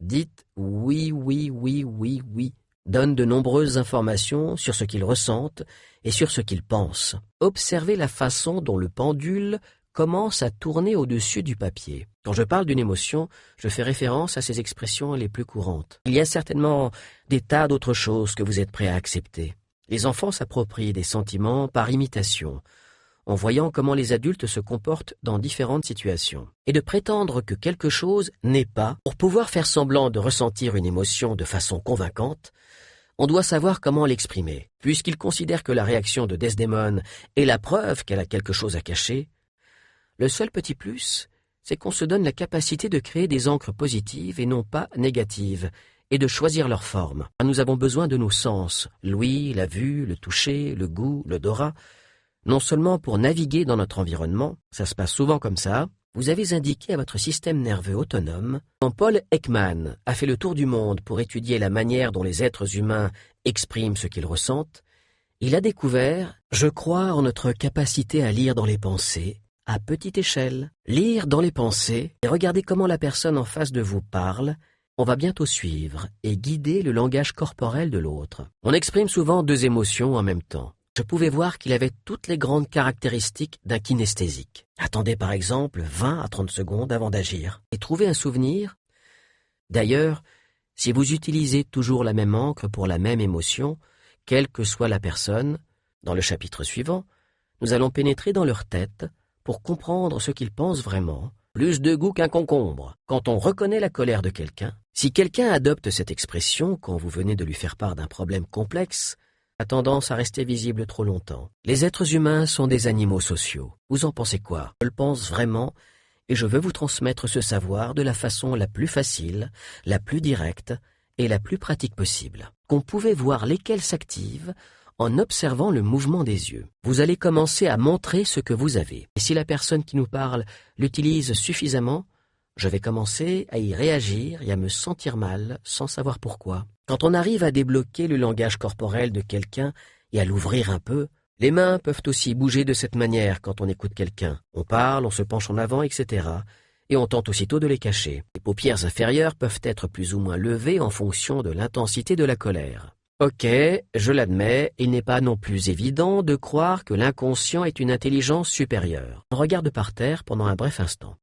dites oui, oui, oui, oui, oui, donnent de nombreuses informations sur ce qu'ils ressentent et sur ce qu'ils pensent. Observez la façon dont le pendule commence à tourner au-dessus du papier. Quand je parle d'une émotion, je fais référence à ces expressions les plus courantes. Il y a certainement des tas d'autres choses que vous êtes prêts à accepter. Les enfants s'approprient des sentiments par imitation, en voyant comment les adultes se comportent dans différentes situations. Et de prétendre que quelque chose n'est pas, pour pouvoir faire semblant de ressentir une émotion de façon convaincante, on doit savoir comment l'exprimer. Puisqu'ils considèrent que la réaction de Desdémone est la preuve qu'elle a quelque chose à cacher, le seul petit plus, c'est qu'on se donne la capacité de créer des encres positives et non pas négatives, et de choisir leur forme. Nous avons besoin de nos sens, l'ouïe, la vue, le toucher, le goût, l'odorat, non seulement pour naviguer dans notre environnement, ça se passe souvent comme ça. Vous avez indiqué à votre système nerveux autonome, quand Paul Ekman a fait le tour du monde pour étudier la manière dont les êtres humains expriment ce qu'ils ressentent, il a découvert, je crois en notre capacité à lire dans les pensées, à petite échelle. Lire dans les pensées et regarder comment la personne en face de vous parle, on va bientôt suivre et guider le langage corporel de l'autre. On exprime souvent deux émotions en même temps. Je pouvais voir qu'il avait toutes les grandes caractéristiques d'un kinesthésique. Attendez par exemple 20 à 30 secondes avant d'agir et trouvez un souvenir. D'ailleurs, si vous utilisez toujours la même encre pour la même émotion, quelle que soit la personne, dans le chapitre suivant, nous allons pénétrer dans leur tête pour comprendre ce qu'ils pensent vraiment. Plus de goût qu'un concombre. Quand on reconnaît la colère de quelqu'un, si quelqu'un adopte cette expression quand vous venez de lui faire part d'un problème complexe, a tendance à rester visible trop longtemps. Les êtres humains sont des animaux sociaux. Vous en pensez quoi? Je le pense vraiment, et je veux vous transmettre ce savoir de la façon la plus facile, la plus directe et la plus pratique possible. Qu'on pouvait voir lesquels s'activent en observant le mouvement des yeux. Vous allez commencer à montrer ce que vous avez. Et si la personne qui nous parle l'utilise suffisamment, je vais commencer à y réagir et à me sentir mal sans savoir pourquoi. Quand on arrive à débloquer le langage corporel de quelqu'un et à l'ouvrir un peu, les mains peuvent aussi bouger de cette manière quand on écoute quelqu'un. On parle, on se penche en avant, etc. Et on tente aussitôt de les cacher. Les paupières inférieures peuvent être plus ou moins levées en fonction de l'intensité de la colère. Ok, je l'admets, il n'est pas non plus évident de croire que l'inconscient est une intelligence supérieure. On regarde par terre pendant un bref instant.